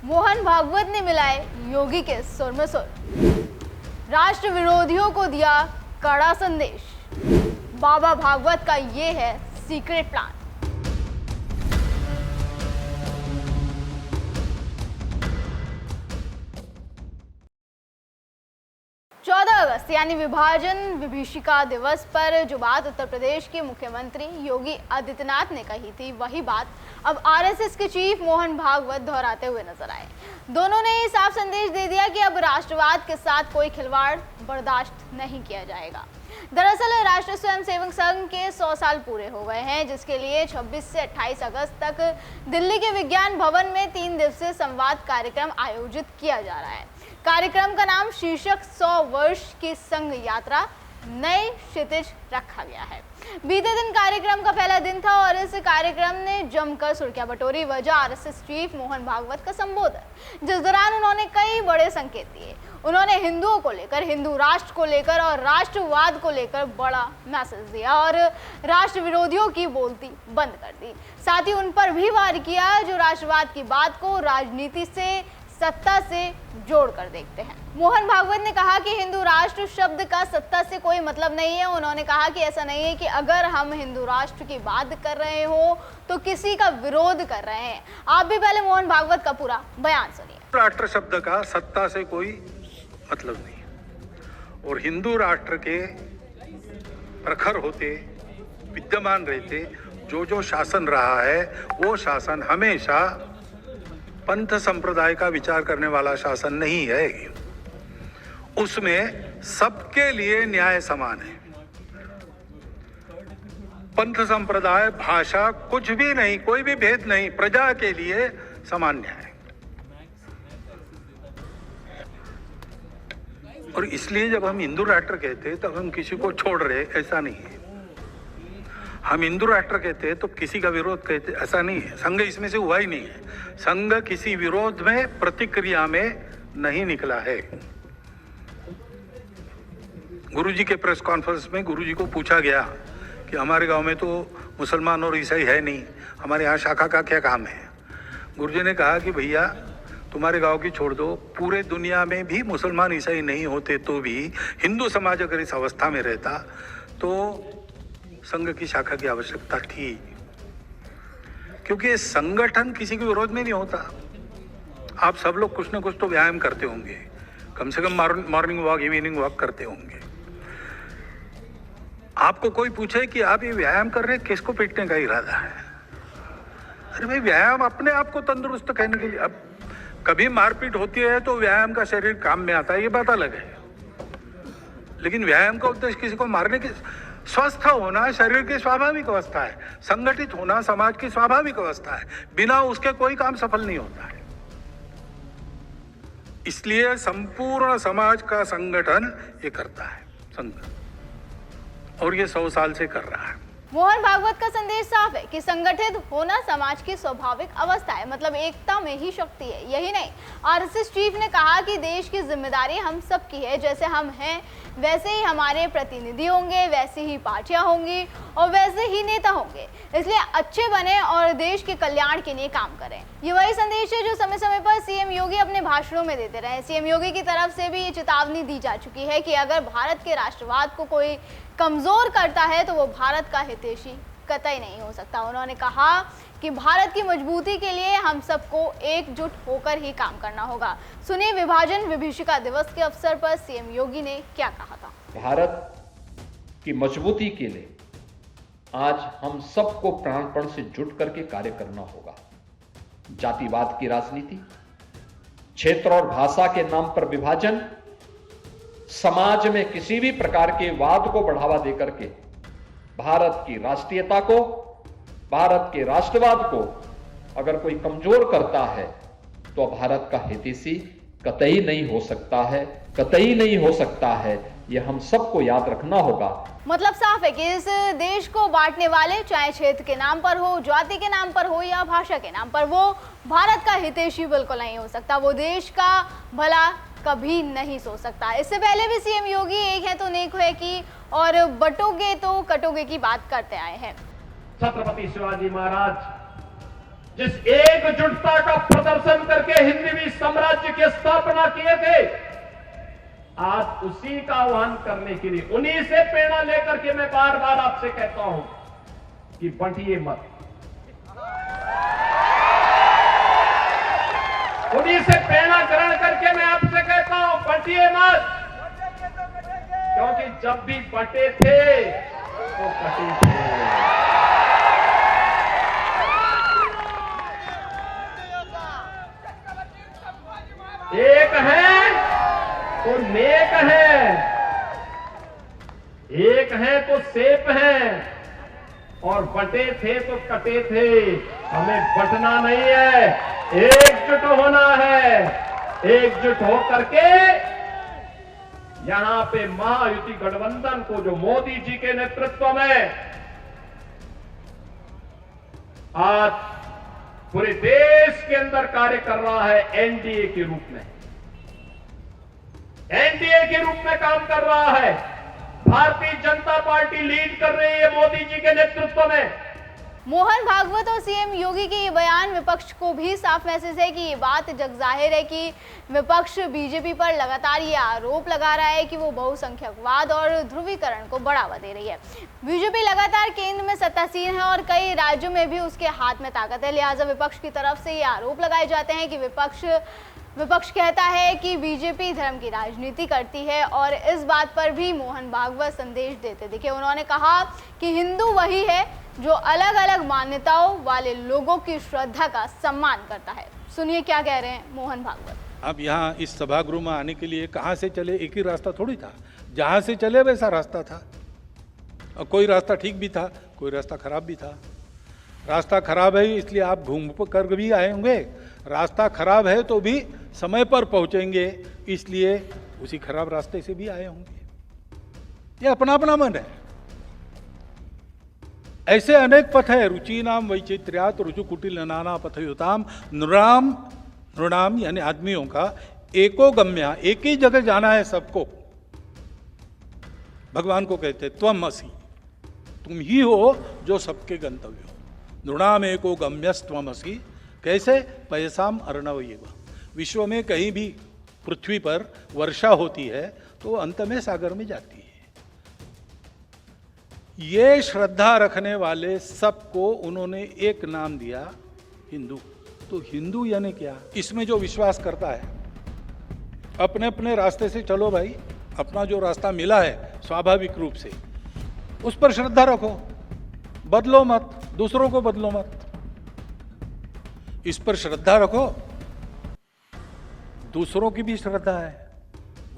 मोहन भागवत ने मिलाए योगी के सुर में सुर, राष्ट्र विरोधियों को दिया कड़ा संदेश। बाबा भागवत का ये है सीक्रेट प्लान। 14 अगस्त यानी विभाजन विभीषिका दिवस पर जो बात उत्तर प्रदेश के मुख्यमंत्री योगी आदित्यनाथ ने कही थी, वही बात अब आरएसएस के चीफ मोहन भागवत दोहराते हुए नजर आए। दोनों ने साफ संदेश दे दिया कि अब राष्ट्रवाद के साथ कोई खिलवाड़ बर्दाश्त नहीं किया जाएगा। दरअसल राष्ट्रीय स्वयंसेवक संघ के 100 साल पूरे हो गए हैं, जिसके लिए 26 से 28 अगस्त तक दिल्ली के विज्ञान भवन में 3 दिवसीय संवाद कार्यक्रम आयोजित किया जा रहा है। कार्यक्रम का नाम शीर्षक 100 वर्ष की संघ यात्रा नए क्षितिज रखा गया है। बीते दिन कार्यक्रम का पहला दिन था और इस कार्यक्रम ने जमकर सुर्खियां बटोरी। वजह आरएसएस चीफ मोहन भागवत का संबोधन, जिस दौरान उन्होंने कई बड़े संकेत दिए। उन्होंने हिंदुओं को लेकर, हिंदू राष्ट्र को लेकर और राष्ट्रवाद को लेकर बड़ा मैसेज दिया और राष्ट्र विरोधियों की बोलती बंद कर दी। साथ ही उन पर भी वार किया जो राष्ट्रवाद की बात को राजनीति से, सत्ता से जोड़कर देखते हैं। मोहन भागवत ने कहा कि हिंदू राष्ट्र शब्द का सत्ता से कोई मतलब नहीं है। उन्होंने कहा कि ऐसा नहीं है कि अगर हम हिंदू राष्ट्र की बात कर रहे हो तो किसी का विरोध कर रहे हैं। आप भी पहले मोहन भागवत का पूरा बयान सुनिए। राष्ट्र शब्द का सत्ता से कोई मतलब नहीं और हिंदू राष्ट्र के प्रखर होते, विद्यमान रहते जो शासन रहा है, वो शासन हमेशा पंथ संप्रदाय का विचार करने वाला शासन नहीं है। उसमें सबके लिए न्याय समान है। पंथ संप्रदाय, भाषा, कुछ भी नहीं, कोई भी भेद नहीं, प्रजा के लिए समान न्याय। और इसलिए जब हम हिंदू राष्ट्र कहते हैं तब हम किसी को छोड़ रहे, ऐसा नहीं है। हम हिंदू राष्ट्र कहते हैं तो किसी का विरोध कहते, ऐसा नहीं है। संघ इसमें से हुआ ही नहीं है। संघ किसी विरोध में, प्रतिक्रिया में नहीं निकला है। गुरुजी के प्रेस कॉन्फ्रेंस में गुरुजी को पूछा गया कि हमारे गांव में तो मुसलमान और ईसाई है नहीं, हमारे यहाँ शाखा का क्या काम है। गुरुजी ने कहा कि भैया तुम्हारे गांव की छोड़ दो, पूरे दुनिया में भी मुसलमान ईसाई नहीं होते तो भी हिंदू समाज अगर इस अवस्था में रहता तो संघ की शाखा की आवश्यकता थी, क्योंकि संगठन किसी के विरोध में नहीं होता। आप सब लोग कुछ ना कुछ तो व्यायाम करते होंगे, कम से कम मॉर्निंग वॉक, इवनिंग वॉक करते होंगे। आपको कोई पूछे कि आप ये व्यायाम कर रहे हैं, किसको पीटने का इरादा है? अरे भाई, व्यायाम अपने आप को तंदुरुस्त कहने के लिए। अब कभी मारपीट होती है तो व्यायाम का शरीर काम में आता है, ये बात अलग है। लेकिन व्यायाम का उद्देश्य किसी को मारने की, स्वस्थ होना शरीर की स्वाभाविक अवस्था है, संगठित होना समाज की स्वाभाविक अवस्था है। बिना उसके कोई काम सफल नहीं होता है। इसलिए संपूर्ण समाज का संगठन ये करता है संघ, और ये 100 साल से कर रहा है। मोहन भागवत का संदेश साफ है कि संगठित होना समाज की स्वाभाविक अवस्था है, मतलब एकता में ही शक्ति है। यही नहीं, आरएसएस चीफ ने कहा कि देश की जिम्मेदारी हम सब की है। जैसे हम हैं वैसे ही हमारे प्रतिनिधि होंगे, वैसे ही पार्टियां होंगी और वैसे ही नेता होंगे। इसलिए अच्छे बने और देश के कल्याण के लिए काम करें। ये वही संदेश है जो समय समय पर सीएम योगी अपने भाषणों में देते रहे। सीएम योगी की तरफ से भी ये चेतावनी दी जा चुकी है कि अगर भारत के राष्ट्रवाद को कोई कमजोर करता है तो वो भारत का हितैषी कतई नहीं हो सकता। उन्होंने कहा कि भारत की मजबूती के लिए हम सबको एकजुट होकर ही काम करना होगा। सुनिए विभाजन विभीषिका दिवस के अवसर पर सीएम योगी ने क्या कहा था। भारत की मजबूती के लिए आज हम सबको प्राणपण से जुट करके कार्य करना होगा। जातिवाद की राजनीति, क्षेत्र और भाषा के नाम पर विभाजन, समाज में किसी भी प्रकार के वाद को बढ़ावा देकर के भारत की राष्ट्रीयता को, भारत के राष्ट्रवाद को अगर कोई कमजोर करता है तो भारत का हितैषी कतई नहीं हो सकता है, कतई नहीं हो सकता है। यह हम सबको याद रखना होगा। मतलब साफ है कि इस देश को बांटने वाले, चाहे क्षेत्र के नाम पर हो, जाति के नाम पर हो या भाषा के नाम पर, वो भारत का हितैषी बिल्कुल नहीं हो सकता। वो देश का भला कभी नहीं सोच सकता। इससे पहले भी सीएम योगी एक है तो नेक है की और बटोगे तो कटोगे की बात करते आए हैं। छत्रपति शिवाजी महाराज जिस एकजुटता का प्रदर्शन करके हिंदवी साम्राज्य की स्थापना किए थे, आज उसी का आह्वान करने के लिए, उन्हीं से प्रेरणा लेकर के मैं बार बार आपसे कहता हूं कि बंटिए मत। उन्हीं से प्रेरणा ग्रहण करके मैं आपसे कहता हूं बंटिए मत, क्योंकि जब भी बंटे थे तो कटे थे। एक है तो नेक है, एक है तो सेफ है, और बटे थे तो कटे थे। हमें बटना नहीं है, एकजुट होना है। एकजुट होकर के यहां पे महायुति गठबंधन को, जो मोदी जी के नेतृत्व में आज पूरे देश के अंदर कार्य कर रहा है, एनडीए के रूप में, एनडीए के रूप में काम कर रहा है। भारतीय जनता पार्टी लीड कर रही है मोदी जी के नेतृत्व में। मोहन भागवत और सीएम योगी के ये बयान विपक्ष को भी साफ मैसेज है कि ये बात जग जाहिर है कि विपक्ष बीजेपी पर लगातार ये आरोप लगा रहा है कि वो बहुसंख्यकवाद और ध्रुवीकरण को बढ़ावा दे रही है। बीजेपी लगातार केंद्र में सत्तासीन है और कई राज्यों में भी उसके हाथ में ताकत है, लिहाजा विपक्ष की तरफ से ये आरोप लगाए जाते हैं कि विपक्ष कहता है कि बीजेपी धर्म की राजनीति करती है, और इस बात पर भी मोहन भागवत संदेश देते दिखे। उन्होंने कहा कि हिंदू वही है जो अलग अलग मान्यताओं वाले लोगों की श्रद्धा का सम्मान करता है। सुनिए क्या कह रहे हैं मोहन भागवत। अब यहाँ इस सभागृह में आने के लिए कहाँ से चले, एक ही रास्ता थोड़ी था, जहाँ से चले वैसा रास्ता था। और कोई रास्ता ठीक भी था, कोई रास्ता खराब भी था। रास्ता खराब है इसलिए आप घूम कर भी आए होंगे, रास्ता खराब है तो भी समय पर पहुंचेंगे इसलिए उसी खराब रास्ते से भी आए होंगे। ये अपना अपना मन है। ऐसे अनेक पथ है, रुचिनाम वैचित्र्यात् रुचु कुटिल नाना पथयुताम, नृणाम यानी आदमियों का एको गम्या, एक ही जगह जाना है सबको। भगवान को कहते त्वम असि, तुम ही हो जो सबके गंतव्य हो। नृणाम एको गम्यस्त्वम असि, कैसे? पयसाम अर्णवयेव। विश्व में कहीं भी पृथ्वी पर वर्षा होती है तो अंत में सागर में जाती है। ये श्रद्धा रखने वाले सबको उन्होंने एक नाम दिया, हिंदू। तो हिंदू यानी क्या? इसमें जो विश्वास करता है, अपने अपने रास्ते से चलो भाई, अपना जो रास्ता मिला है स्वाभाविक रूप से उस पर श्रद्धा रखो, बदलो मत, दूसरों को बदलो मत, इस पर श्रद्धा रखो। दूसरों की भी श्रद्धा है,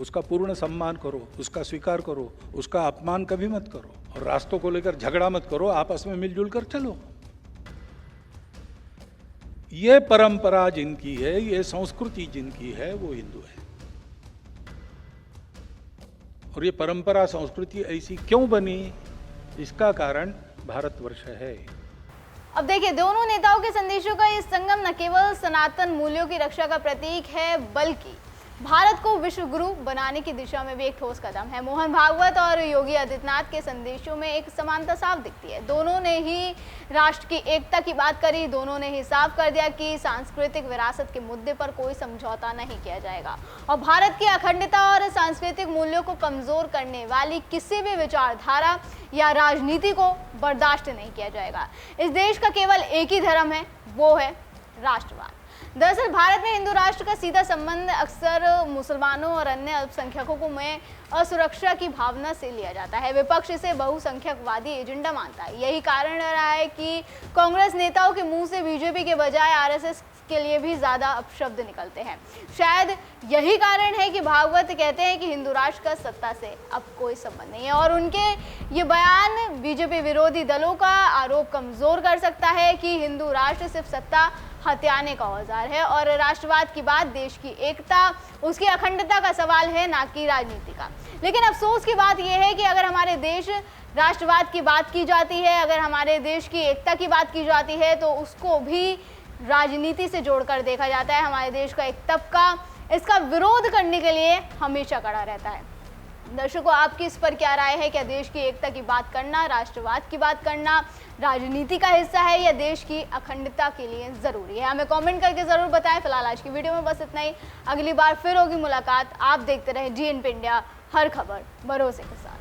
उसका पूर्ण सम्मान करो, उसका स्वीकार करो, उसका अपमान कभी मत करो, और रास्तों को लेकर झगड़ा मत करो, आपस में मिलजुल कर चलो। ये परंपरा जिनकी है, ये संस्कृति जिनकी है, वो हिंदू है। और ये परंपरा संस्कृति ऐसी क्यों बनी, इसका कारण भारतवर्ष है। अब देखिए, दोनों नेताओं के संदेशों का ये संगम न केवल सनातन मूल्यों की रक्षा का प्रतीक है, बल्कि भारत को विश्व गुरु बनाने की दिशा में भी एक ठोस कदम है। मोहन भागवत और योगी आदित्यनाथ के संदेशों में एक समानता साफ दिखती है। दोनों ने ही राष्ट्र की एकता की बात करी, दोनों ने ही साफ कर दिया कि सांस्कृतिक विरासत के मुद्दे पर कोई समझौता नहीं किया जाएगा, और भारत की अखंडता और सांस्कृतिक मूल्यों को कमजोर करने वाली किसी भी विचारधारा या राजनीति को बर्दाश्त नहीं किया जाएगा। इस देश का केवल एक ही धर्म है, वो है राष्ट्रवाद। दरअसल भारत में हिंदू राष्ट्र का सीधा संबंध अक्सर मुसलमानों और अन्य अल्पसंख्यकों में असुरक्षा की भावना से लिया जाता है। विपक्ष इसे बहुसंख्यकवादी एजेंडा मानता है। यही कारण रहा है कि कांग्रेस नेताओं के मुंह से बीजेपी के बजाय आरएसएस के लिए भी ज्यादा अपशब्द निकलते हैं। शायद यही कारण है कि भागवत कहते हैं कि हिंदू राष्ट्र का सत्ता से अब कोई संबंध नहीं है, और उनके ये बयान बीजेपी विरोधी दलों का आरोप कमजोर कर सकता है कि हिंदू राष्ट्र सिर्फ सत्ता हथियाने का औजार है, और राष्ट्रवाद की बात देश की एकता, उसकी अखंडता का सवाल है, ना कि राजनीति का। लेकिन अफसोस की बात यह है कि अगर हमारे देश राष्ट्रवाद की बात की जाती है, अगर हमारे देश की एकता की बात की जाती है, तो उसको भी राजनीति से जोड़कर देखा जाता है। हमारे देश का एक तबका इसका विरोध करने के लिए हमेशा खड़ा रहता है। दर्शकों, आपकी इस पर क्या राय है? क्या देश की एकता की बात करना, राष्ट्रवाद की बात करना राजनीति का हिस्सा है या देश की अखंडता के लिए जरूरी है? हमें कमेंट करके जरूर बताएं। फिलहाल आज की वीडियो में बस इतना ही। अगली बार फिर होगी मुलाकात। आप देखते रहे GNP इंडिया, हर खबर भरोसे के साथ।